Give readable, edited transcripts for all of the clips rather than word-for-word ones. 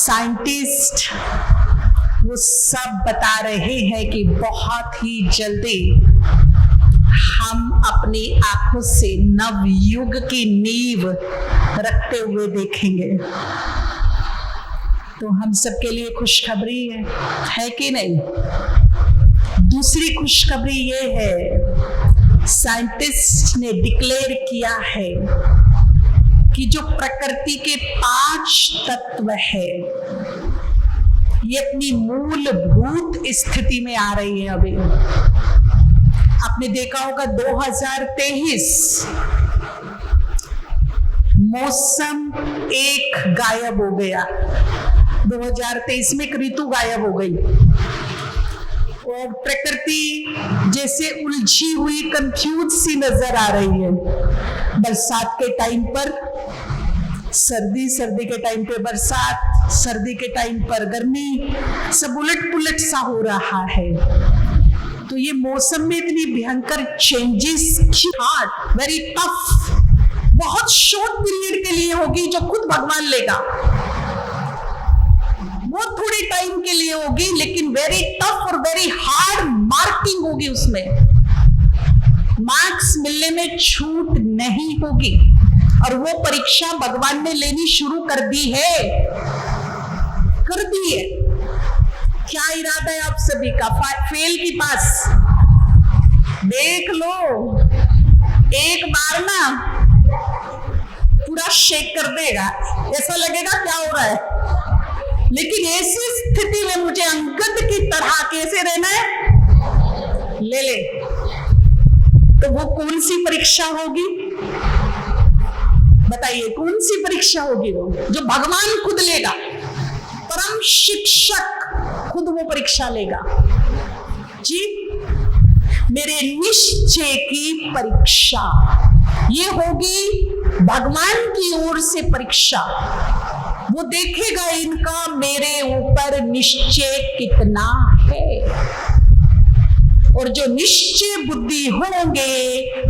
Scientist वो सब बता रहे हैं कि बहुत ही जल्दी हम अपनी आंखों से नव युग की नींव रखते हुए देखेंगे। तो हम सबके लिए खुशखबरी है कि नहीं? दूसरी खुशखबरी ये है, साइंटिस्ट ने डिक्लेयर किया है कि जो प्रकृति के 5 तत्व है ये अपनी मूलभूत स्थिति में आ रही है। अभी आपने देखा होगा 2023 मौसम एक गायब हो गया। 2023 में एक ऋतु गायब हो गई और प्रकृति जैसे उलझी हुई कंफ्यूज सी नजर आ रही है। बरसात के टाइम पर सर्दी, सर्दी के टाइम पे बरसात, सर्दी के टाइम पर गर्मी, सब उलट पुलट सा हो रहा है। तो ये मौसम में इतनी भयंकर चेंजेस वेरी टफ, बहुत शॉर्ट पीरियड के लिए होगी जो खुद भगवान लेगा। बहुत थोड़े टाइम के लिए होगी लेकिन वेरी टफ और वेरी हार्ड मार्किंग होगी। उसमें मार्क्स मिलने में छूट नहीं होगी और वो परीक्षा भगवान ने लेनी शुरू कर दी है। क्या इरादा है आप सभी का? फेल की पास देख लो, एक बार ना पूरा शेक कर देगा, ऐसा लगेगा क्या हो रहा है। लेकिन ऐसी स्थिति में मुझे अंगद की तरह कैसे रहना है, ले तो वो कौन सी परीक्षा होगी बताइए? कौन सी परीक्षा होगी? वो जो भगवान खुद लेगा, परम शिक्षक खुद वो परीक्षा लेगा जी। मेरे निश्चय की परीक्षा ये होगी भगवान की ओर से परीक्षा। वो देखेगा इनका मेरे ऊपर निश्चय कितना है, और जो निश्चय बुद्धि होंगे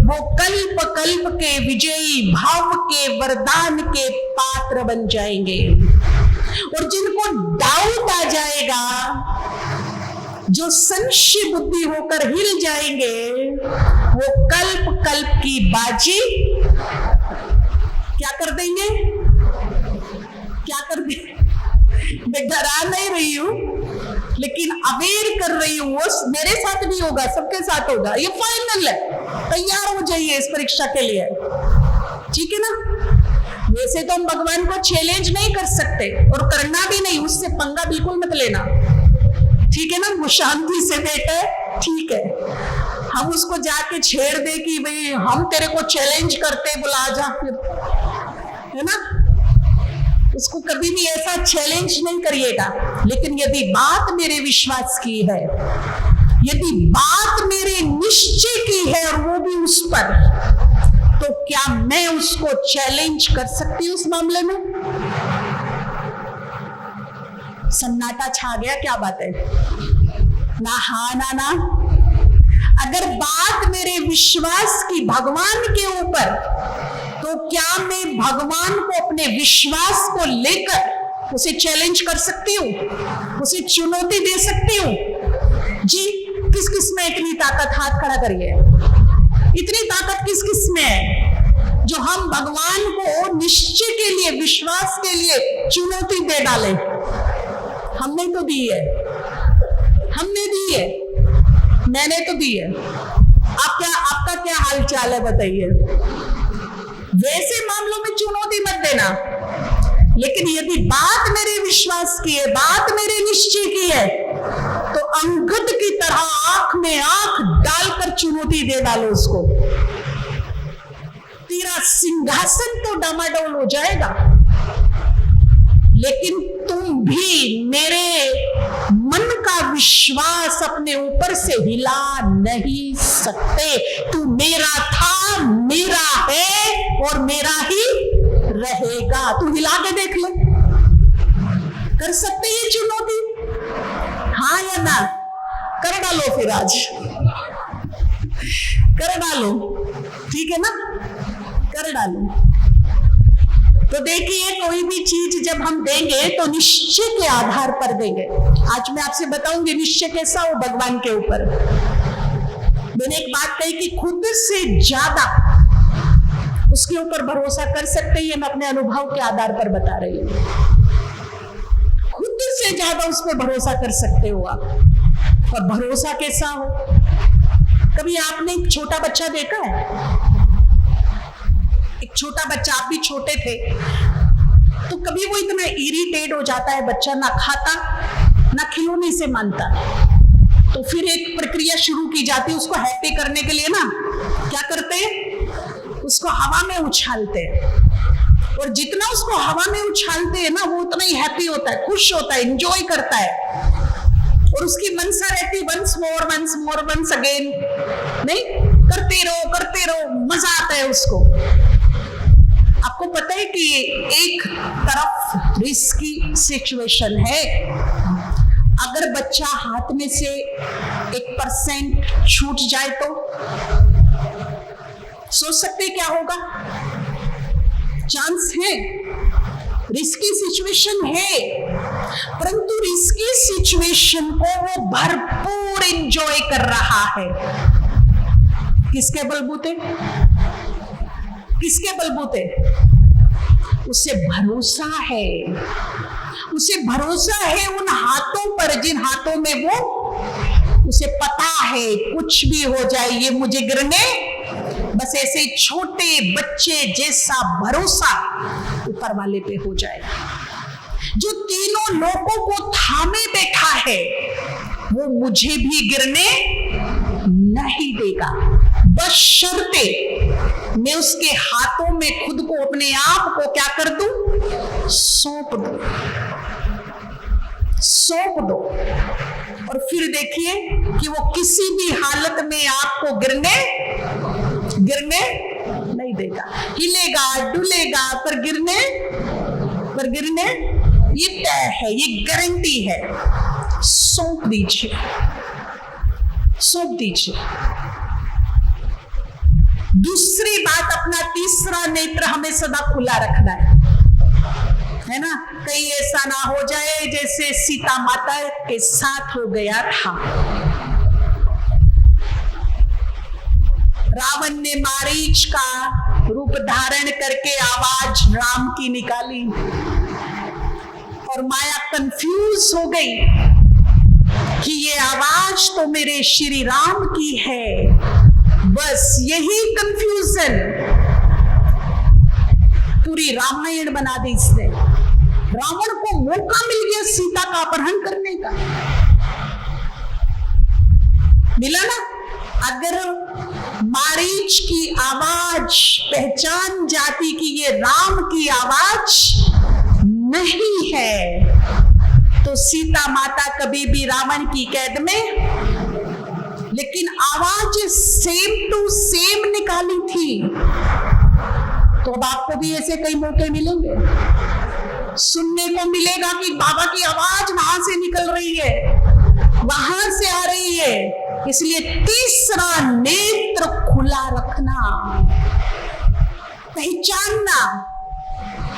वो कल्प कल्प के विजयी भाव के वरदान के पात्र बन जाएंगे। और जिनको डाउट आ जाएगा, जो संशय बुद्धि होकर हिल जाएंगे, वो कल्प कल्प की बाजी क्या कर देंगे? क्या कर देंगे? मैं डरा नहीं रही हूं लेकिन अवेयर कर रही हूं। वो मेरे साथ नहीं होगा, सबके साथ होगा। ये फाइनल है, तैयार हो जाइए इस परीक्षा के लिए, ठीक है ना? वैसे तो हम भगवान को चैलेंज नहीं कर सकते और करना भी नहीं, उससे पंगा बिल्कुल मत लेना, ठीक है ना? वो शांति से बैठे, ठीक है। हम उसको जाके छेड़ दे कि भाई हम तेरे को चैलेंज करते, बुला जा, है ना? उसको कभी भी ऐसा चैलेंज नहीं करिएगा। लेकिन यदि बात मेरे विश्वास की है, यदि बात मेरे निश्चय की है और वो भी उस पर, तो क्या मैं उसको चैलेंज कर सकती हूँ उस मामले में? सन्नाटा छा गया, क्या बात है? ना हाँ ना। अगर बात मेरे विश्वास की भगवान के ऊपर, तो क्या मैं भगवान को अपने विश्वास को लेकर उसे चैलेंज कर सकती हूँ, उसे चुनौती दे सकती हूँ जी? किस किस में इतनी ताकत? हाथ खड़ा करिए। इतनी ताकत किस किस में है जो हम भगवान को निश्चय के लिए, विश्वास के लिए चुनौती दे डाले? हमने तो दी है, हमने दी है, मैंने तो दी है। आपका क्या हाल चाल है बताइए? वैसे मामलों में चुनौती मत देना, लेकिन यदि बात मेरे विश्वास की है, बात मेरे निश्चय की है, तो अंगद की तरह आंख में आंख डालकर चुनौती दे डालो उसको। तेरा सिंहासन तो डामाडोल हो जाएगा, लेकिन तुम भी मेरे मन का विश्वास अपने ऊपर से हिला नहीं सकते। तू मेरा था, मेरा है और मेरा ही रहेगा। तू हिला के देख ले, कर सकते ये चुनौती? हाँ या ना? कर डालो फिर, आज कर डालो, ठीक है ना? कर डालो। तो देखिए, कोई भी चीज जब हम देंगे तो निश्चय के आधार पर देंगे। आज मैं आपसे बताऊंगी निश्चय कैसा हो भगवान के ऊपर। मैंने एक बात कही कि खुद से ज्यादा उसके ऊपर भरोसा कर सकते हैं, मैं अपने अनुभव के आधार पर बता रही हूं। खुद से ज्यादा उस पर भरोसा कर सकते हो आप। और भरोसा कैसा हो? कभी आपने एक छोटा बच्चा देखा है? एक छोटा बच्चा, आप भी छोटे थे, तो कभी वो इतना इरिटेट हो जाता है बच्चा, ना खाता ना खिलौने से मानता, तो फिर एक प्रक्रिया शुरू की जाती है उसको हैप्पी करने के लिए। ना क्या करते हैं? उसको हवा में उछालते हैं, और जितना उसको हवा में उछालते हैं ना, वो उतना ही हैप्पी होता है, खुश होता है, एंजॉय करता है। और उसकी मनसा रहती वंस मोर वंस अगेन, नहीं, करते रहो, मजा आता है उसको। आपको पता है कि एक तरफ रिस्की सिचुएशन है, अगर बच्चा हाथ में से 1% छूट जाए तो सोच सकते क्या होगा? चांस है, रिस्की सिचुएशन है, परंतु रिस्की सिचुएशन को वो भरपूर एंजॉय कर रहा है। किसके बलबूते? किसके बलबूते? उसे भरोसा है, उसे भरोसा है उन हाथों पर जिन हाथों में वो, उसे पता है कुछ भी हो जाए ये मुझे गिरने, बस ऐसे छोटे बच्चे जैसा भरोसा ऊपर वाले पे हो जाए। जो तीनों लोगों को थामे बैठा है वो मुझे भी गिरने नहीं देगा, बशर्ते मैं उसके हाथों में खुद को, अपने आप को क्या कर दूं? सौंप दो। और फिर देखिए कि वो किसी भी हालत में आपको गिरने नहीं देगा। हिलेगा डुलेगा पर गिरने ये तय है, ये गारंटी है। सौंप दीजिए। दूसरी बात, अपना तीसरा नेत्र हमें सदा खुला रखना है ना। कहीं ऐसा ना हो जाए जैसे सीता माता के साथ हो गया था। रावण ने मारीच का रूप धारण करके आवाज राम की निकाली, और माया कंफ्यूज हो गई कि ये आवाज तो मेरे श्री राम की है। बस यही कंफ्यूजन पूरी रामायण बना दी इसने। रावण को मौका मिल गया सीता का अपहरण करने का, मिला ना। अगर मारीच की आवाज पहचान जाती कि ये राम की आवाज नहीं है, तो सीता माता कभी भी रावण की कैद में, लेकिन आवाज सेम टू सेम निकाली थी। तो अब आपको भी ऐसे कई मौके मिलेंगे, सुनने को मिलेगा कि बाबा की आवाज वहां से निकल रही है, वहां से आ रही है। इसलिए तीसरा नेत्र खुला रखना, पहचानना,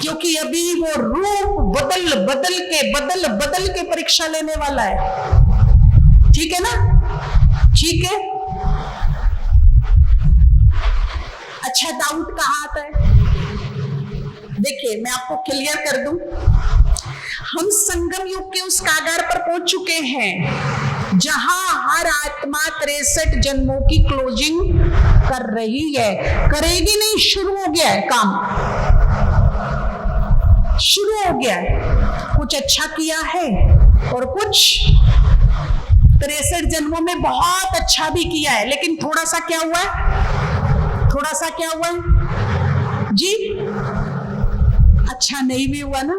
क्योंकि अभी वो रूप बदल के परीक्षा लेने वाला है। ठीक है ना? ठीक है। अच्छा, डाउट कहां आता है? देखिए, मैं आपको क्लियर कर दूं, हम संगम युग के उस कागार पर पहुंच चुके हैं जहां हर आत्मा 63 जन्मों की क्लोजिंग कर रही है। करेगी नहीं, शुरू हो गया है काम, शुरू हो गया है। कुछ अच्छा किया है और कुछ 63 जन्मों में बहुत अच्छा भी किया है, लेकिन थोड़ा सा क्या हुआ जी, अच्छा नहीं भी हुआ ना।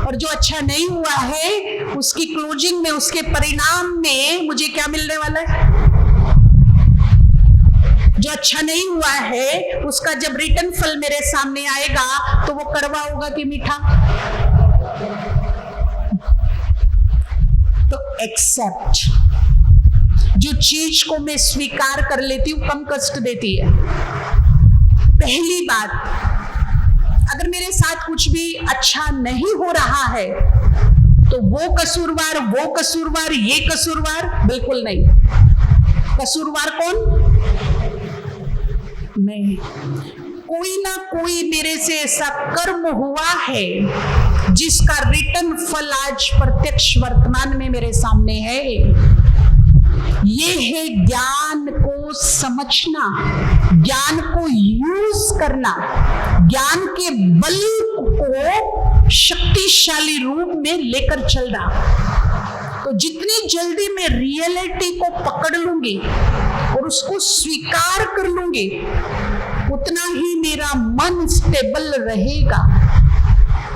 और जो अच्छा नहीं हुआ है उसकी क्लोजिंग में, उसके परिणाम में मुझे क्या मिलने वाला है? जो अच्छा नहीं हुआ है उसका जब रिटर्न फल मेरे सामने आएगा तो वो कड़वा होगा कि मीठा? तो एक्सेप्ट, जो चीज को मैं स्वीकार कर लेती हूं कम कष्ट देती है। पहली बात, अगर मेरे मेरे साथ कुछ भी अच्छा नहीं हो रहा है तो वो कसूरवार, ये कसूरवार, बिल्कुल नहीं। कसूरवार कौन? मैं। कोई ना कोई मेरे से ऐसा कर्म हुआ है जिसका रिटर्न फल आज प्रत्यक्ष वर्तमान में मेरे सामने है। ये है ज्ञान को समझना, ज्ञान को यूज करना, ज्ञान के बल को शक्तिशाली रूप में लेकर चलना। तो जितनी जल्दी मैं रियलिटी को पकड़ लूंगी और उसको स्वीकार कर लूंगी, उतना ही मेरा मन स्टेबल रहेगा,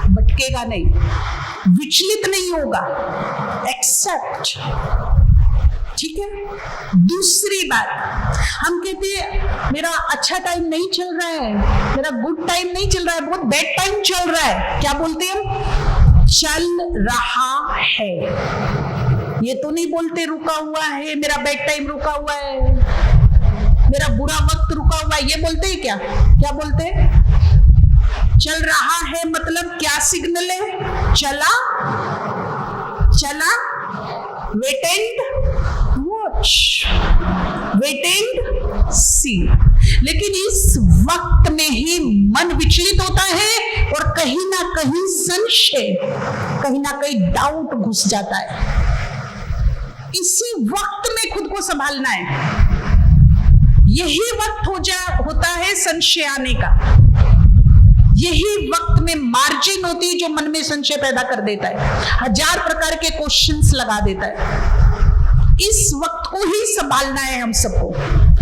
भटकेगा नहीं, विचलित नहीं होगा। एक्सेप्ट। ठीक है। दूसरी बात, हम कहते हैं मेरा अच्छा टाइम नहीं चल रहा है, मेरा गुड टाइम नहीं चल रहा है, बहुत बैड टाइम चल रहा है। क्या बोलते हैं हम? चल रहा है। ये तो नहीं बोलते रुका हुआ है, मेरा बैड टाइम रुका हुआ है, मेरा बुरा वक्त रुका हुआ है। ये बोलते हैं क्या? क्या बोलते हैं? चल रहा है मतलब क्या सिग्नल है? चला, wait and watch, wait and see. लेकिन इस वक्त में ही मन विचलित होता है और कहीं ना कहीं संशय, कहीं ना कहीं डाउट घुस जाता है। इसी वक्त में खुद को संभालना है। यही वक्त होता है संशय आने का। यही वक्त में मार्जिन होती है जो मन में संशय पैदा कर देता है, 1000 प्रकार के क्वेश्चंस लगा देता है। इस वक्त को ही संभालना है हम सबको।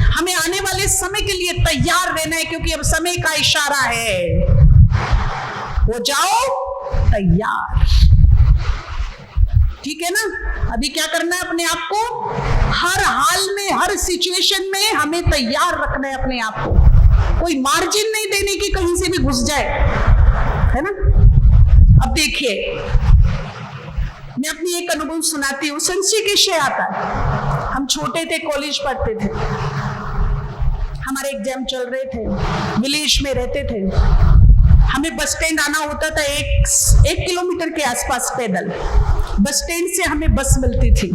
हमें आने वाले समय के लिए तैयार रहना है, क्योंकि अब समय का इशारा है। हो जाओ तैयार। ठीक है ना? अभी क्या करना है? अपने आप को हर हाल में, हर सिचुएशन में हमें तैयार रखना है अपने आप को। कोई मार्जिन नहीं देने की कहीं से भी घुस जाए, है ना? अब देखिए, मैं अपनी एक अनुभव सुनाती हूँ। संशय किससे आता है? हम छोटे थे, कॉलेज पढ़ते थे, हमारे एग्जाम चल रहे थे, विलेज में रहते थे। हमें बस स्टैंड आना होता था 1 किलोमीटर के आसपास पैदल। बस स्टैंड से हमें बस मिलती थी,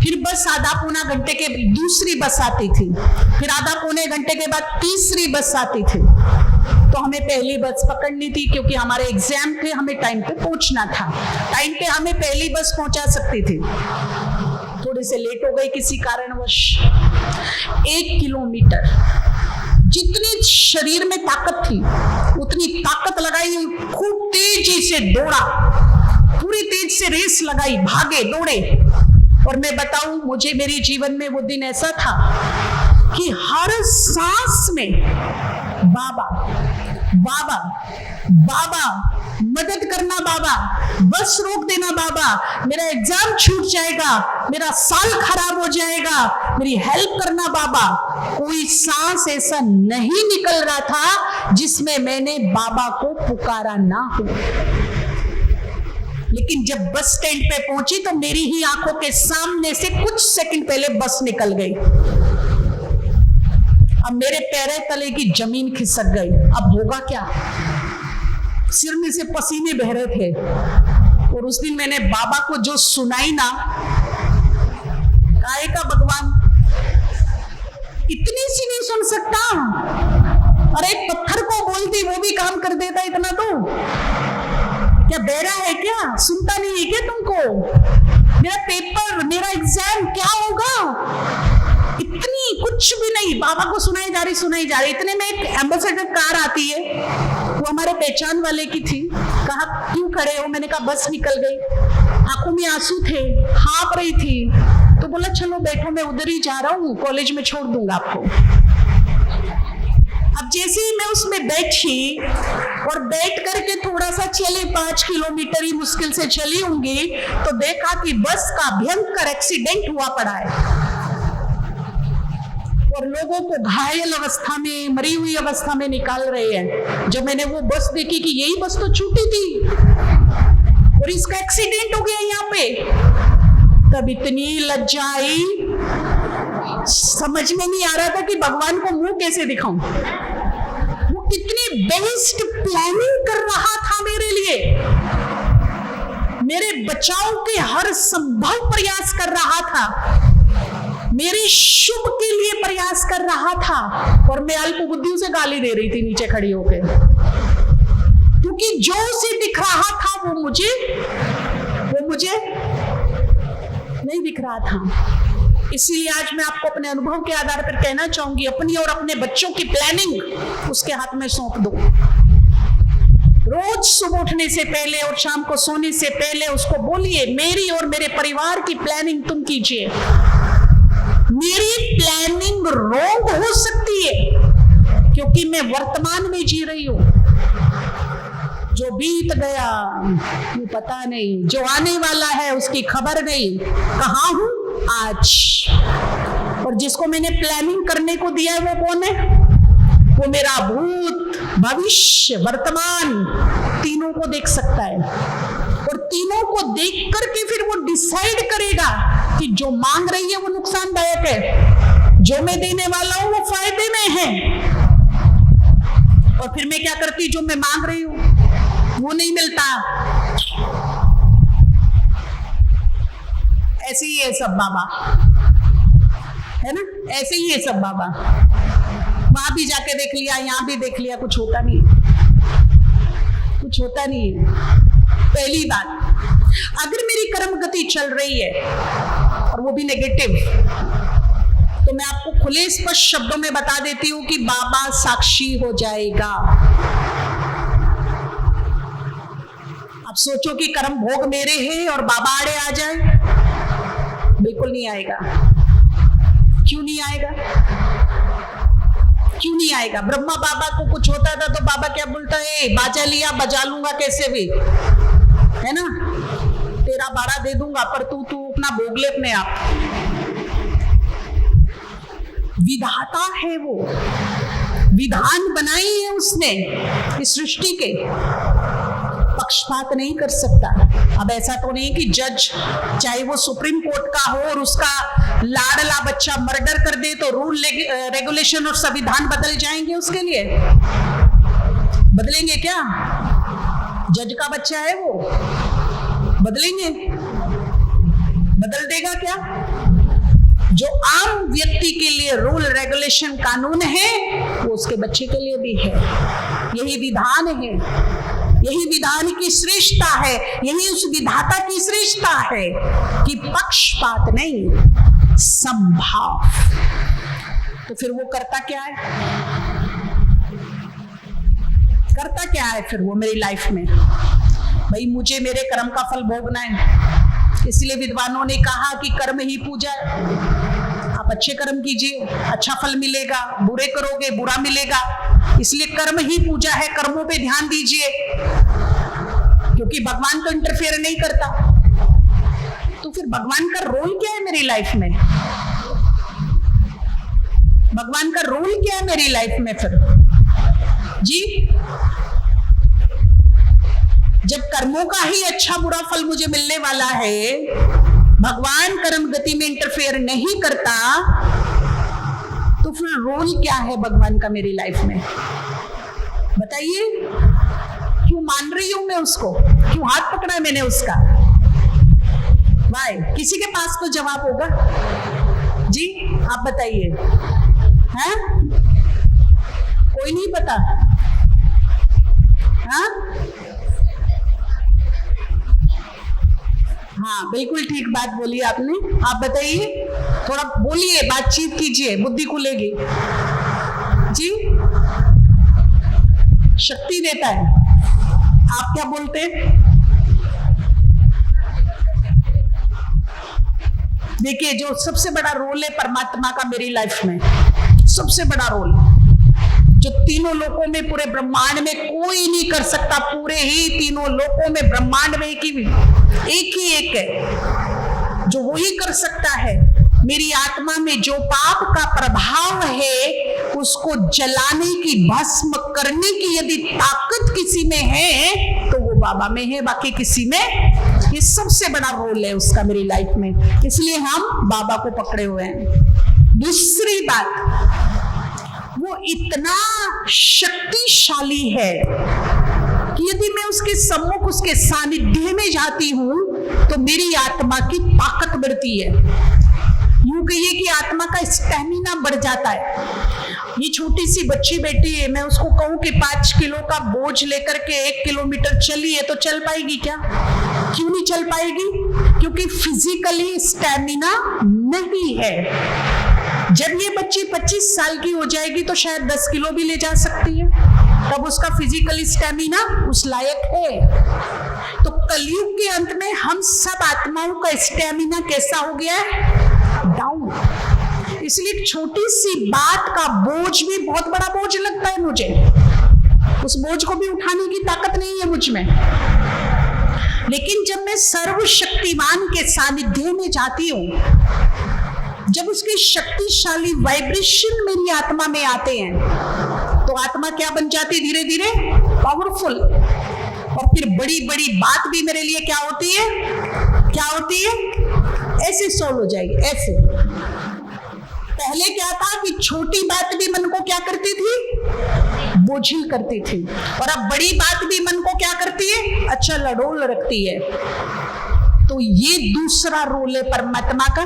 फिर बस आधा पौना घंटे के दूसरी बस आती थी, फिर आधा पौने घंटे के बाद तीसरी बस आती थी। तो हमें पहली बस पकड़नी थी, क्योंकि हमारे एग्जाम थे, हमें टाइम पे पहुंचना था। टाइम पे हमें पहली बस पहुंचा सकती थी। थोड़ी से लेट हो गई किसी कारणवश। 1 किलोमीटर, जितनी शरीर में ताकत थी उतनी ताकत लगाई, खूब तेजी से दौड़ा, पूरी तेज से रेस लगाई, भागे, दौड़े। और मैं बताऊं, मुझे मेरे जीवन में वो दिन ऐसा था कि हर सांस में बाबा बाबा बाबा, मदद करना बाबा, बस रोक देना बाबा, मेरा एग्जाम छूट जाएगा, मेरा साल खराब हो जाएगा, मेरी हेल्प करना बाबा। कोई सांस ऐसा नहीं निकल रहा था जिसमें मैंने बाबा को पुकारा ना हो। लेकिन जब बस स्टैंड पे पहुंची तो मेरी ही आंखों के सामने से कुछ सेकंड पहले बस निकल गई। अब मेरे पैरों तले की जमीन खिसक गई। अब होगा क्या? सिर में से पसीने बह रहे थे। और उस दिन मैंने बाबा को जो सुनाई ना, काहे का भगवान, इतनी सी नहीं सुन सकता? अरे पत्थर को बोलती वो भी काम कर देता इतना। तो क्या बहरा है क्या? सुनता नहीं है क्या तुमको? मेरा पेपर, मेरा एग्जाम क्या होगा? इतनी कुछ भी नहीं, बाबा को सुनाई जा रही। इतने में एक एम्बेसडर कार आती है, वो हमारे पहचान वाले की थी। कहा क्यों खड़े हो? मैंने कहा बस निकल गई। आंखों में आंसू थे, हाँप रही थी। तो बोला चलो बैठो, मैं उधर ही जा रहा हूँ, कॉलेज में छोड़ दूंगा आपको। अब जैसे ही मैं उसमें बैठी और बैठ करके थोड़ा सा चले, 5 किलोमीटर ही मुश्किल से चली होंगी, तो देखा कि बस का भयंकर एक्सीडेंट हुआ पड़ा है और लोगों को घायल अवस्था में, मरी हुई अवस्था में निकाल रहे हैं। जब मैंने वो बस देखी कि यही बस तो छूटी थी और इसका एक्सीडेंट हो गया यहाँ पे, तब इतनी लज्जा आई, समझ में नहीं आ रहा था कि भगवान को मुंह कैसे दिखाऊं। वो कितनी बेस्ट प्लानिंग कर रहा था मेरे लिए, मेरे बचाव के हर संभव प्रयास कर रहा था, मेरे शुभ के लिए प्रयास कर रहा था, और मैं अल्प बुद्धियों से गाली दे रही थी नीचे खड़ी होकर, क्योंकि जो उसे दिख रहा था वो मुझे नहीं दिख रहा था। इसीलिए आज मैं आपको अपने अनुभव के आधार पर कहना चाहूंगी, अपनी और अपने बच्चों की प्लानिंग उसके हाथ में सौंप दो। रोज सुबह उठने से पहले और शाम को सोने से पहले उसको बोलिए, मेरी और मेरे परिवार की प्लानिंग तुम कीजिए। मेरी प्लानिंग रॉन्ग हो सकती है क्योंकि मैं वर्तमान में जी रही हूं, जो बीत गया वो पता नहीं, जो आने वाला है उसकी खबर नहीं, कहां हूं आज। और जिसको मैंने प्लानिंग करने को दिया है वो कौन है? वो मेरा भूत, भविष्य, वर्तमान तीनों को देख सकता है, और तीनों को देख करके फिर वो डिसाइड करेगा कि जो मांग रही है वो नुकसानदायक है, जो मैं देने वाला हूं वो फायदे में है। और फिर मैं क्या करती, जो मैं मांग रही हूं वो नहीं मिलता। ऐसे ही है सब बाबा, है ना, ऐसे ही है सब बाबा। वहां भी जाके देख लिया, यहां भी देख लिया, कुछ होता नहीं, कुछ होता नहीं है। पहली बात, अगर मेरी कर्म गति चल रही है और वो भी नेगेटिव, तो मैं आपको खुले स्पष्ट शब्दों में बता देती हूं कि बाबा साक्षी हो जाएगा। अब सोचो कि कर्म भोग मेरे हैं और बाबा आड़े आ जाए, बिल्कुल नहीं आएगा। क्यों नहीं आएगा? क्यों नहीं आएगा? ब्रह्मा बाबा को कुछ होता था तो बाबा क्या बोलता है, बाजा लिया बजा लूंगा कैसे भी, है ना, तेरा भाड़ा दे दूंगा पर तू अपना भोग ले अपने आप। विधाता है वो, विधान बनाई है उसने इस सृष्टि के, पक्षपात नहीं कर सकता। अब ऐसा तो नहीं कि जज चाहे वो सुप्रीम कोर्ट का हो और उसका लाडला बच्चा मर्डर कर दे तो रूल रेगुलेशन और संविधान बदल जाएंगे उसके लिए? बदलेंगे क्या? जज का बच्चा है वो, बदलेंगे? बदल देगा क्या? जो आम व्यक्ति के लिए रूल रेगुलेशन कानून है वो उसके बच्चे के लिए भी है। यही विधान है, यही विधान की श्रेष्ठता है, यही उस विधाता की श्रेष्ठता है कि पक्षपात नहीं, समभाव। तो फिर वो करता क्या है? करता क्या है फिर वो मेरी लाइफ में? भाई मुझे मेरे कर्म का फल भोगना है, इसलिए विद्वानों ने कहा कि कर्म ही पूजा है। आप अच्छे कर्म कीजिए, अच्छा फल मिलेगा, बुरे करोगे बुरा मिलेगा, इसलिए कर्म ही पूजा है। कर्मों पे ध्यान दीजिए, क्योंकि भगवान तो इंटरफेयर नहीं करता। तो फिर भगवान का रोल क्या है मेरी लाइफ में? भगवान का रोल क्या है मेरी लाइफ में फिर जी? जब कर्मों का ही अच्छा बुरा फल मुझे मिलने वाला है, भगवान कर्म गति में इंटरफेयर नहीं करता, तो फिर रोल क्या है भगवान का मेरी लाइफ में? बताइए, क्यों मान रही हूं मैं उसको? क्यों हाथ पकड़ा है मैंने उसका? भाई किसी के पास तो जवाब होगा जी, आप बताइए। हैं? कोई नहीं पता? हाँ बिल्कुल ठीक बात बोली आपने। आप बताइए, थोड़ा बोलिए, बातचीत कीजिए, बुद्धि खुलेगी जी। शक्ति देता है। आप क्या बोलते हैं? देखिए, जो सबसे बड़ा रोल है परमात्मा का मेरी लाइफ में, सबसे बड़ा रोल जो तीनों लोकों में, पूरे ब्रह्मांड में कोई नहीं कर सकता। पूरे ही तीनों लोकों में, ब्रह्मांड में एक ही है जो वही कर सकता है। मेरी आत्मा में जो पाप का प्रभाव है उसको जलाने की, भस्म करने की यदि ताकत किसी में है तो वो बाबा में है, बाकी किसी में। ये सबसे बड़ा रोल है उसका मेरी लाइफ में, इसलिए हम बाबा को पकड़े हुए हैं। दूसरी बात, वो इतना शक्तिशाली है कि यदि मैं उसके सम्मुख, उसके सानिध्य में जाती हूं तो मेरी आत्मा की ताकत बढ़ती है। यूं कहिए कि आत्मा का स्टैमिना बढ़ जाता है। ये छोटी सी बच्ची बेटी है, मैं उसको कहूं कि 5 किलो का बोझ लेकर के 1 किलोमीटर चली है तो चल पाएगी क्या? क्यों नहीं चल पाएगी? क्योंकि फिजिकली स्टैमिना नहीं है। जब ये बच्ची 25 साल की हो जाएगी तो शायद 10 किलो भी ले जा सकती है, तब उसका फिजिकल स्टैमिना उस लायक है। तो कलयुग के अंत में हम सब आत्माओं का स्टैमिना कैसा हो गया है? डाउन। इसलिए छोटी सी बात का बोझ भी बहुत बड़ा बोझ लगता है मुझे। उस बोझ को भी उठाने की ताकत नहीं है मुझ में। लेकिन जब मैं सर्वशक्तिमान के सानिध्य में जाती हूं, जब उसके शक्तिशाली वाइब्रेशन मेरी आत्मा में आते हैं, तो आत्मा क्या बन जाती? धीरे धीरे पावरफुल। और फिर बड़ी बड़ी बात भी मेरे लिए क्या होती है? क्या होती है? ऐसे सोल्व हो जाएगी, ऐसे। पहले क्या था कि छोटी बात भी मन को क्या करती थी? बोझिल करती थी। और अब बड़ी बात भी मन को क्या करती है? अच्छा लड़ोल रखती है। तो ये दूसरा रोल है परमात्मा का,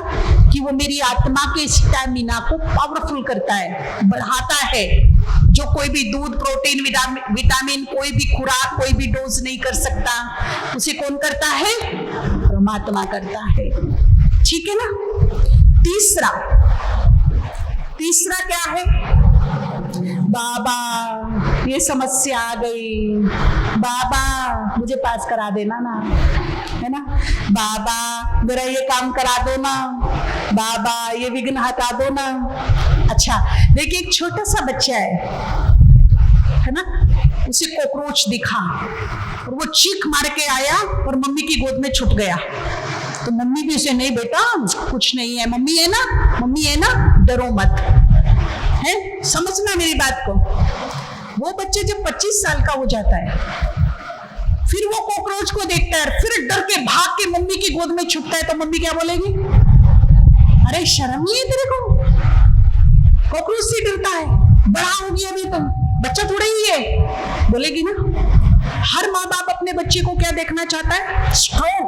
कि वो मेरी आत्मा के स्टैमिना को पावरफुल करता है, बढ़ाता है। जो कोई भी दूध, प्रोटीन, विटामिन, कोई भी खुराक, कोई भी डोज नहीं कर सकता, उसे कौन करता है? परमात्मा करता है। ठीक है ना? तीसरा क्या है? बाबा ये समस्या आ गई, बाबा मुझे पास करा देना ना, है ना? बाबा मेरा ये काम करा दो ना, बाबा ये विघ्न हटा दो ना। अच्छा देखिए, एक छोटा सा बच्चा है ना, उसे कॉकरोच दिखा और वो चीख मार के आया और मम्मी की गोद में छुप गया। तो मम्मी भी उसे, नहीं बेटा कुछ नहीं है, मम्मी है ना, मम्मी है ना, डरो मत, है? समझना मेरी बात को। वो बच्चे जब 25 साल का हो जाता है, फिर वो कॉकरोच को देखता है, फिर डर के भाग के मम्मी की गोद में छुपता है, तो मम्मी क्या बोलेगी? अरे शर्म नहीं है तेरे को? कॉकरोच से डरता है, बड़ा हो गया अभी तुम, बच्चा थोड़ा ही है, बोलेगी ना। हर माँ बाप अपने बच्चे को क्या देखना चाहता है? स्ट्रॉन्ग।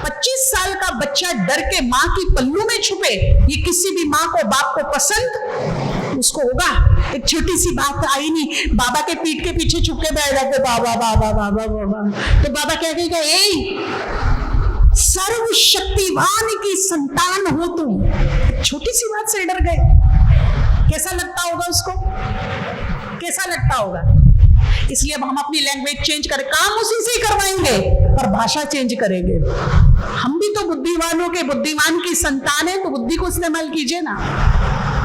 25 साल का बच्चा डर के माँ की पल्लू में छुपे, ये किसी भी माँ को, बाप को पसंद उसको होगा? एक छोटी सी बात आई नहीं, बाबा के पीठ के पीछे छुप के बैठ जाते, बाबा बाबा बाबा बाबा, तो बाबा क्या कहेगा? ए सर्वशक्तिवान की संतान हो तुम, छोटी सी बात से डर गए। कैसा लगता होगा उसको? कैसा लगता होगा? इसलिए अब हम अपनी लैंग्वेज चेंज करें, काम उसी से ही करवाएंगे पर भाषा चेंज करेंगे। हम भी तो बुद्धिमानों के बुद्धिमान की संतान है, तो बुद्धि को इस्तेमाल कीजिए ना।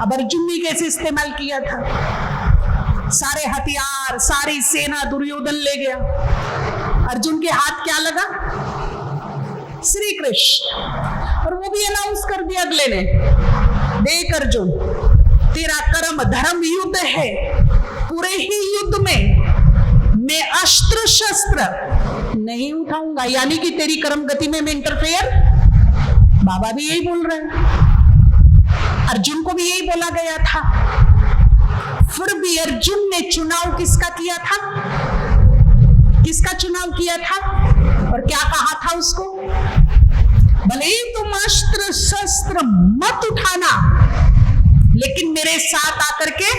अब अर्जुन ने कैसे इस्तेमाल किया था? सारे हथियार, सारी सेना दुर्योधन ले गया, अर्जुन के हाथ क्या लगा? श्री कृष्ण। और वो भी अनाउंस कर दिया अगले ने, देख अर्जुन तेरा कर्म धर्म युद्ध है, पूरे ही युद्ध में मैं अस्त्र शस्त्र नहीं उठाऊंगा, यानी कि तेरी कर्म गति में मैं इंटरफेयर। बाबा भी यही बोल रहे हैं, अर्जुन को भी यही बोला गया था। फिर भी अर्जुन ने चुनाव किसका किया था? किसका चुनाव किया था? और क्या कहा था उसको? भले ही तुम अस्त्र शस्त्र मत उठाना, लेकिन मेरे साथ आकर के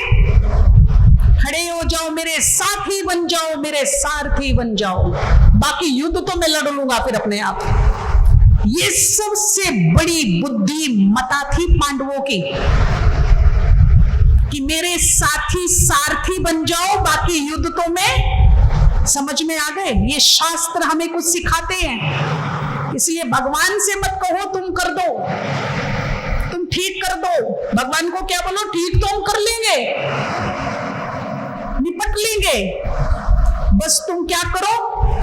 खड़े हो जाओ, मेरे साथी बन जाओ, मेरे सारथी बन जाओ, बाकी युद्ध तो मैं लड़ लूंगा फिर अपने आप। ये सबसे बड़ी बुद्धिमत्ता थी पांडवों की, कि मेरे साथी सारथी बन जाओ, बाकी युद्ध तो मैं। समझ में आ गए? ये शास्त्र हमें कुछ सिखाते हैं। इसलिए भगवान से मत कहो तुम कर दो, तुम ठीक कर दो। भगवान को क्या बोलो? ठीक तो हम कर लेंगे, निपट लेंगे, बस तुम क्या करो?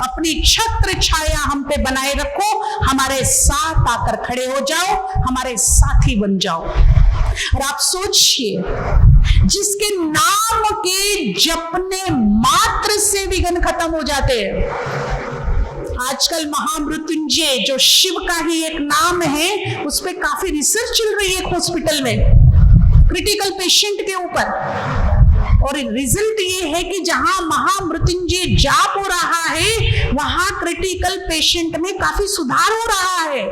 अपनी छत्र छाया हम पे बनाए रखो, हमारे साथ आकर खड़े हो जाओ, हमारे साथी बन जाओ। और आप सोचिए, जिसके नाम के जपने मात्र से विघ्न खत्म हो जाते हैं। आजकल महामृत्युंजय जो शिव का ही एक नाम है, उस पे काफी रिसर्च चल रही है हॉस्पिटल में, क्रिटिकल पेशेंट के ऊपर। और रिजल्ट ये है कि जहां महामृत्युंजय जाप हो रहा है वहां क्रिटिकल पेशेंट में काफी सुधार हो रहा है।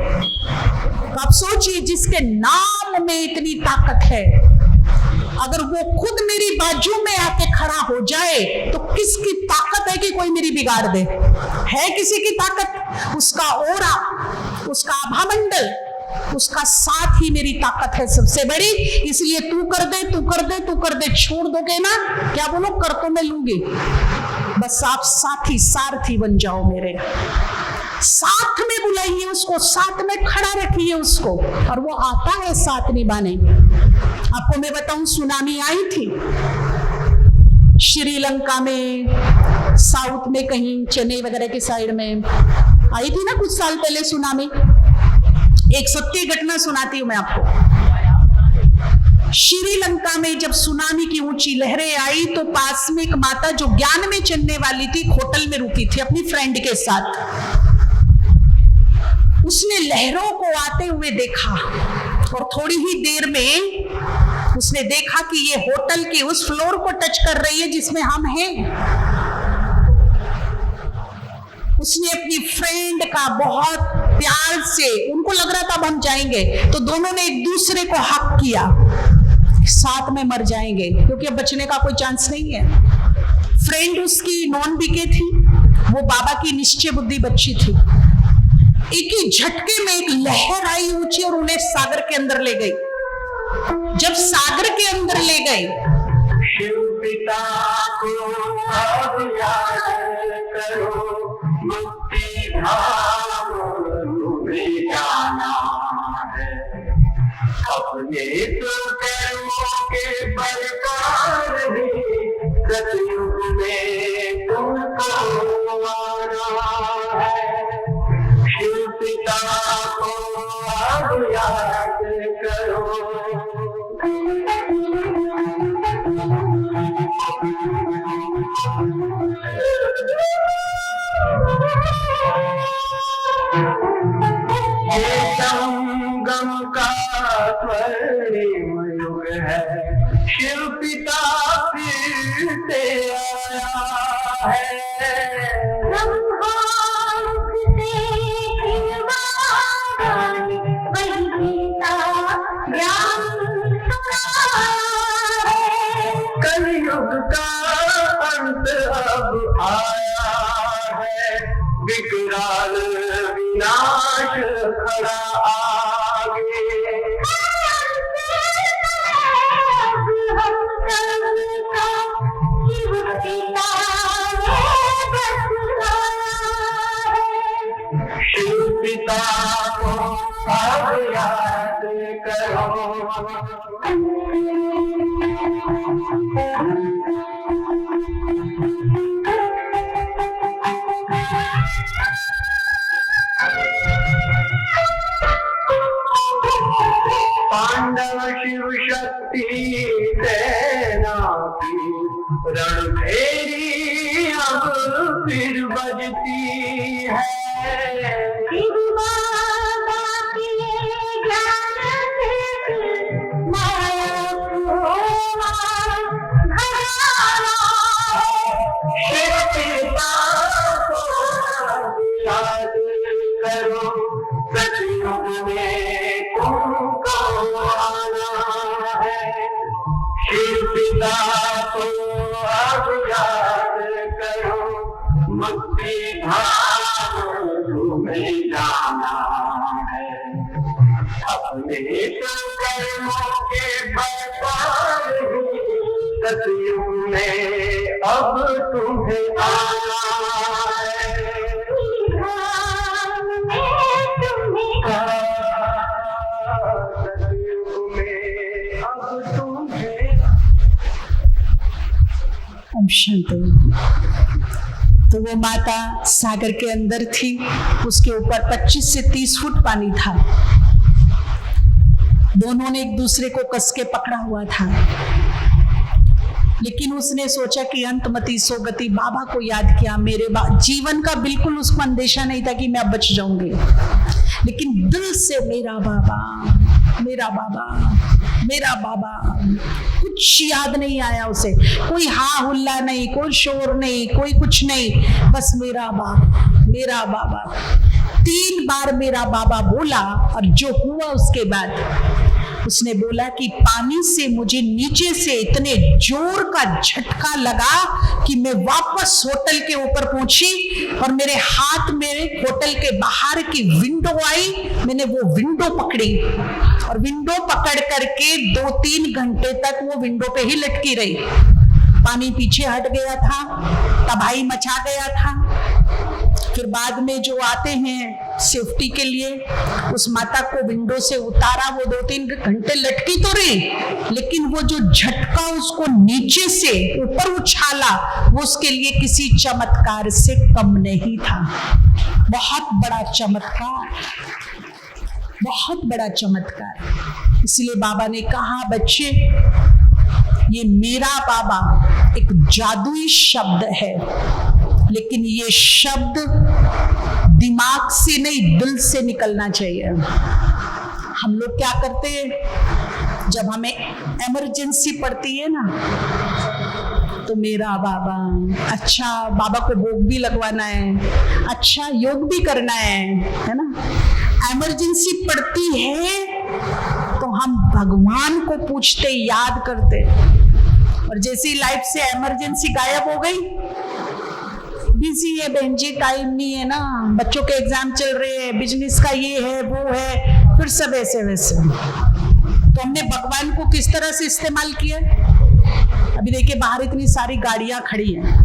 तो आप सोचिए, जिसके नाम में इतनी ताकत है, अगर वो खुद मेरी बाजू में आके खड़ा हो जाए तो किसकी ताकत है कि कोई मेरी बिगाड़ दे? है किसी की ताकत? उसका ओरा, उसका आभामंडल, उसका साथ ही मेरी ताकत है सबसे बड़ी। इसलिए तू कर दे, तू कर दे, तू कर दे, छोड़ दोगे ना, क्या बोलो, कर तो मैं लूंगी, बस आप साथी सारथी बन जाओ मेरे। साथ में बुलाइए उसको, साथ में खड़ा रखिए उसको, और वो आता है साथ निभाने। आपको मैं बताऊं, सुनामी आई थी श्रीलंका में, साउथ में, कहीं चेन्नई वगैरह के साइड में आई थी ना कुछ साल पहले सुनामी। एक सत्य घटना सुनाती हूं मैं आपको। श्रीलंका में जब सुनामी की ऊंची लहरें आई तो पास में एक माता जो ज्ञान में चलने वाली थी, होटल में रुकी थी अपनी फ्रेंड के साथ। उसने लहरों को आते हुए देखा और थोड़ी ही देर में उसने देखा कि ये होटल के उस फ्लोर को टच कर रही है जिसमें हम हैं। उसने अपनी फ्रेंड का बहुत प्यार से, उनको लग रहा था अब हम जाएंगे, तो दोनों ने एक दूसरे को हक किया, साथ में मर जाएंगे क्योंकि अब बचने का कोई चांस नहीं है। फ्रेंड उसकी नॉन बीके थी, वो बाबा की निश्चय बुद्धि बच्ची थी। एक ही झटके में एक लहर आई ऊंची और उन्हें सागर के अंदर ले गई। जब सागर के अंदर ले गई, शिव पिता को अब याद करो, मुक्ति धाम तुम्हें जाना है। अपने तो कर्मों के बरकार ही सतयुग में तुमको आना है। शिव पिता को अब याद करो। ये संगम का स्वर्णिम युग है, शिव पिता फिर से आया है। कलयुग का अंत अब आया है, विकराल विनाश खड़ा आगे। शिव पिता को अब याद करो। पांडव शिव शक्ति सेना की रणभेरी अब फिर बजती है। शिव पिता को याद करो, सतयुग में तुमको आना है। शिव पिता को अब याद करो, मुक्ति धाम तुम्हें जाना है। अपने कर्मों के बरपार ही सतयुग में अब तुम्हें आना है। सतयुग में अब तुम्हें। ओम शांति। तो वो माता सागर के अंदर थी, उसके ऊपर 25 से 30 फुट पानी था। दोनों ने एक दूसरे को कस के पकड़ा हुआ था, लेकिन उसने सोचा कि अंतमति सोगति, बाबा को याद किया। मेरे जीवन का बिल्कुल उसको अंदेशा नहीं था कि मैं अब बच जाऊंगी, लेकिन दिल से मेरा बाबा, मेरा बाबा, मेरा बाबा, कुछ याद नहीं आया उसे। कोई हा हुल्ला नहीं, कोई शोर नहीं, कोई कुछ नहीं, बस मेरा बाबा, मेरा बाबा। 3 बार मेरा बाबा बोला। और जो हुआ उसके बाद उसने बोला कि पानी से मुझे नीचे से इतने जोर का झटका लगा कि मैं वापस होटल के ऊपर पहुंची और मेरे हाथ में होटल के बाहर की विंडो आई। मैंने वो विंडो पकड़ी और विंडो पकड़ करके 2-3 घंटे तक वो विंडो पे ही लटकी रही। पानी पीछे हट गया था, तबाही मचा गया था। फिर बाद में जो आते हैं सेफ्टी के लिए, उस माता को विंडो से उतारा। वो 2-3 घंटे लटकी तो रही, लेकिन वो जो झटका उसको नीचे से ऊपर उछाला, वो उसके लिए किसी चमत्कार से कम नहीं था। बहुत बड़ा चमत्कार, बहुत बड़ा चमत्कार। इसलिए बाबा ने कहा, बच्चे, ये मेरा बाबा एक जादुई शब्द है, लेकिन ये शब्द दिमाग से नहीं, दिल से निकलना चाहिए। हम लोग क्या करते हैं, जब हमें इमरजेंसी पड़ती है ना, तो मेरा बाबा, अच्छा बाबा को भोग भी लगवाना है, अच्छा योग भी करना है ना। इमरजेंसी पड़ती है तो हम भगवान को पूछते, याद करते, और जैसी लाइफ से इमरजेंसी गायब हो गई, बिजी है बहन जी, टाइम नहीं है ना, बच्चों के एग्जाम चल रहे हैं, बिजनेस का ये है वो है, फिर सब ऐसे वैसे। तो हमने भगवान को किस तरह से इस्तेमाल किया। अभी देखिए बाहर इतनी सारी गाड़ियां खड़ी हैं,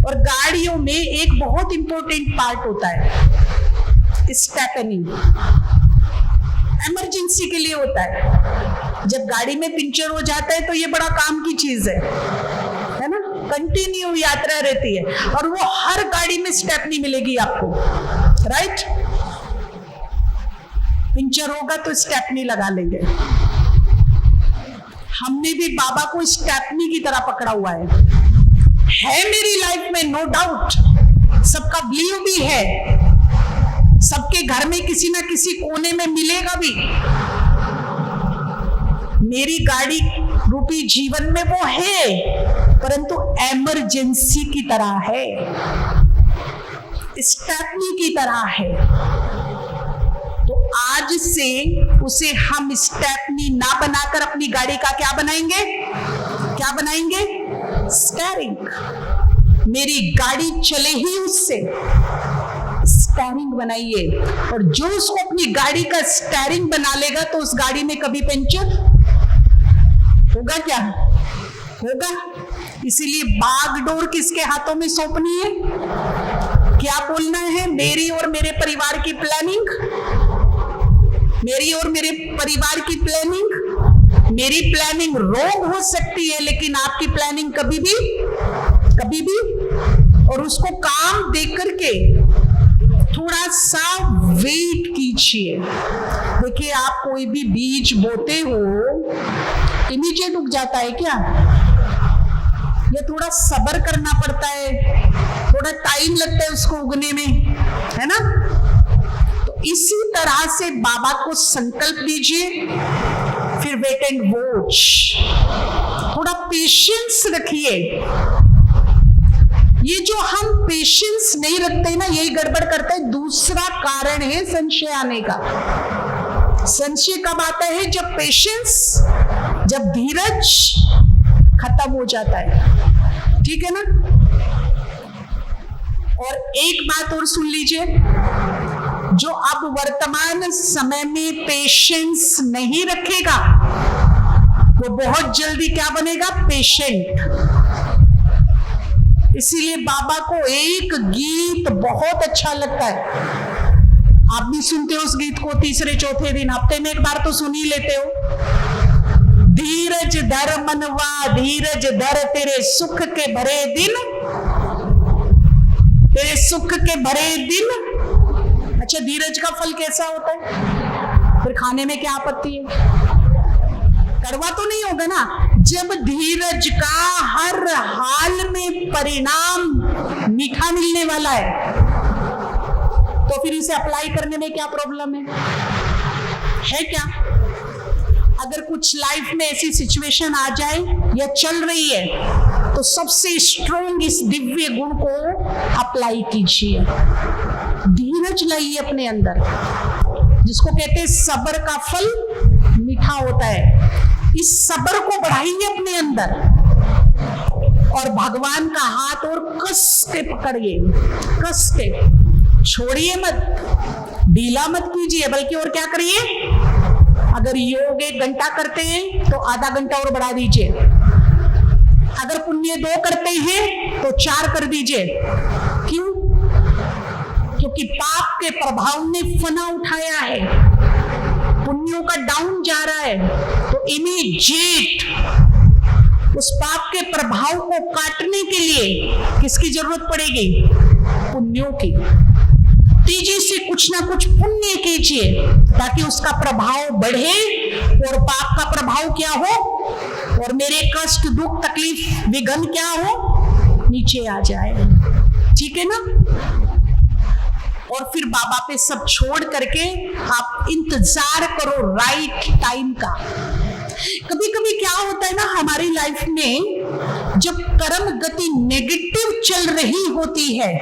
और गाड़ियों में एक बहुत इंपॉर्टेंट पार्ट होता है स्टेपनी, इमरजेंसी के लिए होता है। जब गाड़ी में पंचर हो जाता है तो ये बड़ा काम की चीज है ना, कंटिन्यू यात्रा रहती है, और वो हर गाड़ी में स्टेपनी मिलेगी आपको, राइट। पंचर होगा तो स्टेपनी लगा लेंगे। हमने भी बाबा को स्टेपनी की तरह पकड़ा हुआ है मेरी लाइफ में, नो डाउट। सबका बिलीव भी है, सबके घर में किसी ना किसी कोने में मिलेगा भी। मेरी गाड़ी रूपी जीवन में वो है, परंतु इमरजेंसी की तरह है, स्टेपनी की तरह है। तो आज से उसे हम स्टेपनी ना बनाकर अपनी गाड़ी का क्या बनाएंगे, क्या बनाएंगे, स्टीयरिंग। मेरी गाड़ी चले ही उससे, स्टीयरिंग बनाइए। और जो उसको अपनी गाड़ी का स्टीयरिंग बना लेगा तो उस गाड़ी में कभी पंचर होगा, क्या होगा। इसीलिए बागडोर किसके हाथों में सौंपनी है, क्या बोलना है, मेरी और मेरे परिवार की प्लानिंग, मेरी और मेरे परिवार की प्लानिंग। मेरी प्लानिंग रोंग हो सकती है, लेकिन आपकी प्लानिंग कभी भी। और उसको काम दे करके थोड़ा सा वेट कीजिए। देखिए आप कोई भी बीज बोते हो, इमीडिएट उग जाता है क्या, या थोड़ा सब्र करना पड़ता है, थोड़ा टाइम लगता है उसको उगने में, है ना। तो इसी तरह से बाबा को संकल्प लीजिए, फिर वेट एंड वॉच, थोड़ा पेशेंस रखिए। ये जो हम पेशेंस नहीं रखते ना, यही गड़बड़ करते हैं। दूसरा कारण है संशय आने का। संशय कब आता है, जब पेशेंस, जब धीरज खत्म हो जाता है, ठीक है ना। और एक बात और सुन लीजिए, जो अब वर्तमान समय में पेशेंस नहीं रखेगा, वो बहुत जल्दी क्या बनेगा, पेशेंट। इसीलिए बाबा को एक गीत बहुत अच्छा लगता है, आप भी सुनते हो उस गीत को, तीसरे चौथे दिन, हफ्ते में एक बार तो सुन ही लेते हो। धीरज धर मनवा, धीरज धर, तेरे सुख के भरे दिन, तेरे सुख के भरे दिन। अच्छा, धीरज का फल कैसा होता है, फिर खाने में क्या आपत्ति है, कड़वा तो नहीं होगा ना। जब धीरज का हर हाल में परिणाम मीठा मिलने वाला है, तो फिर इसे अप्लाई करने में क्या प्रॉब्लम है क्या? अगर कुछ लाइफ में ऐसी सिचुएशन आ जाए या चल रही है, तो सबसे स्ट्रॉन्ग इस दिव्य गुण को अप्लाई कीजिए। धीरज लाइए अपने अंदर, जिसको कहते हैं सब्र का फल मीठा होता है। इस सब्र को बढ़ाइए अपने अंदर और भगवान का हाथ और कस के पकड़िए, कस के, छोड़िए मत, ढीला मत कीजिए, बल्कि और क्या करिए, अगर योग 1 घंटा करते हैं तो आधा घंटा और बढ़ा दीजिए, अगर पुण्य 2 करते हैं तो 4 कर दीजिए। क्यों? क्योंकि पाप के प्रभाव ने फना उठाया है, पुण्यों का डाउन जा रहा है, तो इमीडिएट उस पाप के प्रभाव को काटने के लिए किसकी जरूरत पड़ेगी? पुण्यों की। तेजी से कुछ ना कुछ पुण्य कीजिए ताकि उसका प्रभाव बढ़े और पाप का प्रभाव क्या हो, और मेरे कष्ट, दुख, तकलीफ, विघ्न क्या हो, नीचे आ जाए। ठीक है ना? और फिर बाबा पे सब छोड़ करके आप इंतजार करो राइट टाइम का। कभी कभी क्या होता है ना हमारी लाइफ में, जब कर्म गति नेगेटिव चल रही होती है,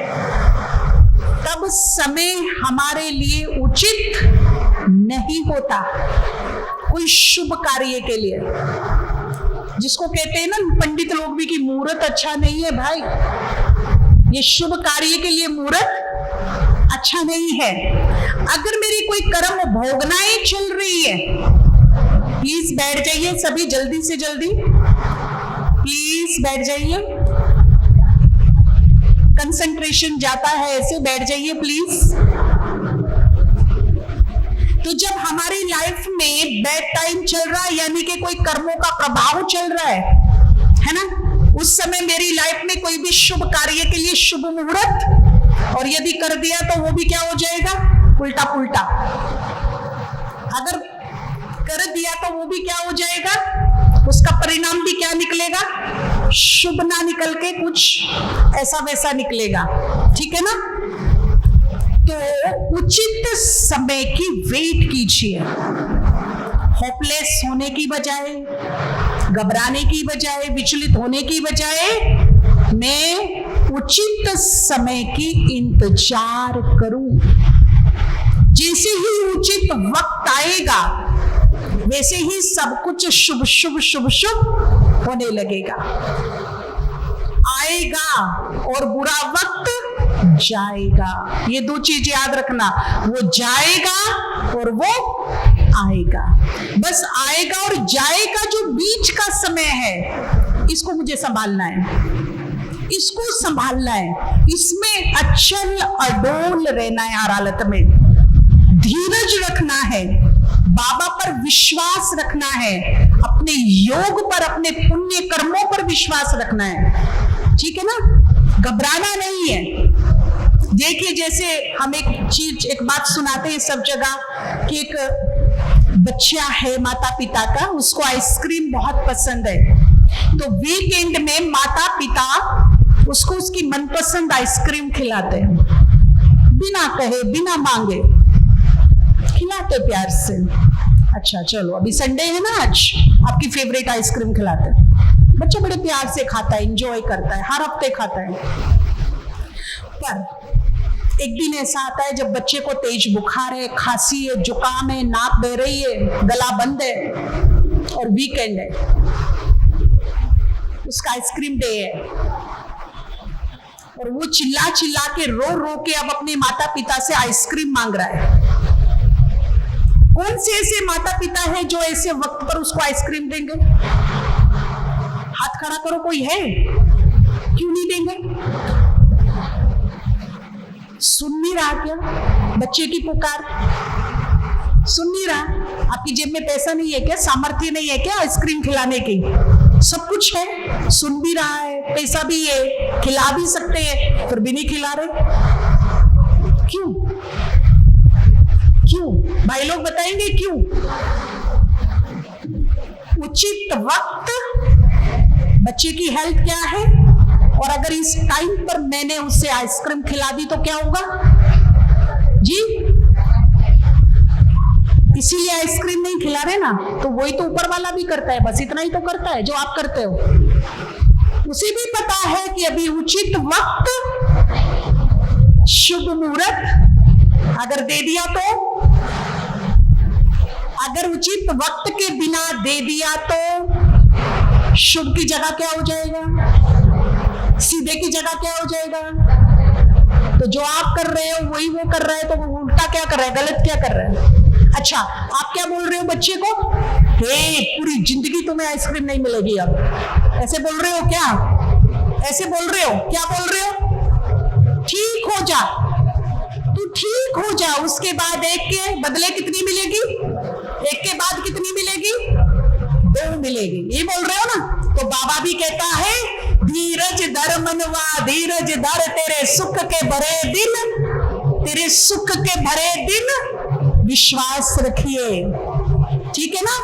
तब समय हमारे लिए उचित नहीं होता कोई शुभ कार्य के लिए। जिसको कहते हैं ना पंडित लोग भी कि मुहूर्त अच्छा नहीं है भाई, ये शुभ कार्य के लिए मुहूर्त अच्छा नहीं है। अगर मेरी कोई कर्म भोगनाएं चल रही है, प्लीज बैठ जाइए सभी, जल्दी से जल्दी प्लीज बैठ जाइए, कंसंट्रेशन जाता है ऐसे, बैठ जाइए प्लीज। तो जब हमारी लाइफ में बैड टाइम चल रहा है, यानी कि कोई कर्मों का प्रभाव चल रहा है ना, उस समय मेरी लाइफ में कोई भी शुभ कार्य के लिए शुभ मुहूर्त, और यदि कर दिया तो वो भी क्या हो जाएगा, उल्टा पुल्टा। अगर कर दिया तो वो भी क्या हो जाएगा, उसका परिणाम भी क्या निकलेगा, शुभ ना निकल के कुछ ऐसा वैसा निकलेगा। ठीक है ना? तो उचित समय की वेट कीजिए, होपलेस होने की बजाय, घबराने की बजाय, विचलित होने की बजाय मैं उचित समय की इंतजार करूं। जैसे ही उचित वक्त आएगा, वैसे ही सब कुछ शुभ शुभ शुभ शुभ होने लगेगा। आएगा और बुरा वक्त जाएगा, ये 2 चीज याद रखना, वो जाएगा और वो आएगा। बस आएगा और जाएगा, जो बीच का समय है, इसको मुझे संभालना है, इसको संभालना है, इसमें अचल अडोल रहना है, हर हालत में धीरज रखना है, बाबा पर विश्वास रखना है, अपने योग पर, अपने पुण्य कर्मों पर विश्वास रखना है। ठीक है ना? घबराना नहीं है। देखिए, जैसे हम एक बात सुनाते हैं सब जगह कि एक बच्चा है माता पिता का, उसको आइसक्रीम बहुत पसंद है, तो वीकेंड में माता पिता उसको उसकी मनपसंद आइसक्रीम खिलाते हैं, बिना कहे, बिना मांगे खिलाते प्यार से। अच्छा चलो, अभी संडे है ना, आज आपकी फेवरेट आइसक्रीम खिलाते हैं। बच्चा बड़े प्यार से खाता है, एंजॉय करता है, हर हफ्ते खाता है। पर एक दिन ऐसा आता है जब बच्चे को तेज बुखार है, खांसी है, जुकाम है, नाक बह रही है, गला बंद है और वीकेंड है, उसका आइसक्रीम डे है, और वो चिल्ला चिल्ला के, रो रो के अब अपने माता पिता से आइसक्रीम मांग रहा है। कौन से ऐसे माता पिता है जो ऐसे वक्त पर उसको आइसक्रीम देंगे? हाथ खड़ा करो, कोई है? क्यों नहीं देंगे? सुन नहीं रहा क्या बच्चे की पुकार? सुन नहीं रहा? आपकी जेब में पैसा नहीं है क्या, सामर्थ्य नहीं है क्या आइसक्रीम खिलाने की? सब कुछ है, सुन भी रहा है, पैसा भी है, खिला भी सकते हैं, फिर भी नहीं खिला रहे। क्यों? क्यों? भाई लोग बताएंगे क्यों? उचित वक्त बच्चे की हेल्थ क्या है, और अगर इस टाइम पर मैंने उसे आइसक्रीम खिला दी तो क्या होगा जी? इसीलिए आइसक्रीम नहीं खिला रहे ना, तो वही तो ऊपर वाला भी करता है, बस इतना ही तो करता है जो आप करते हो। उसे भी पता है कि अभी उचित वक्त, शुभ मुहूर्त अगर दे दिया तो, अगर उचित वक्त के बिना दे दिया तो शुभ की जगह क्या हो जाएगा, सीधे की जगह क्या हो जाएगा? तो जो आप कर रहे हो वही वो कर रहा है, तो वो उल्टा क्या कर रहा है, गलत क्या कर रहा है? अच्छा, आप क्या बोल रहे हो बच्चे को? हे, पूरी जिंदगी तुम्हें आइसक्रीम नहीं मिलेगी अब, ऐसे बोल रहे हो क्या? ऐसे बोल रहे हो क्या? बोल रहे हो ठीक हो जा, तू ठीक हो जा, उसके बाद एक के बदले कितनी मिलेगी? एक के बाद कितनी मिलेगी? 2 मिलेगी, ये बोल रहे हो ना? तो बाबा भी कहता है, धीरज धर मनवा धीरज धर, तेरे सुख के भरे दिन, तेरे सुख के भरे दिन विश्वास रखिए। ठीक है ना?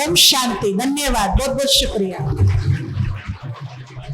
ओम शांति। धन्यवाद, बहुत बहुत शुक्रिया।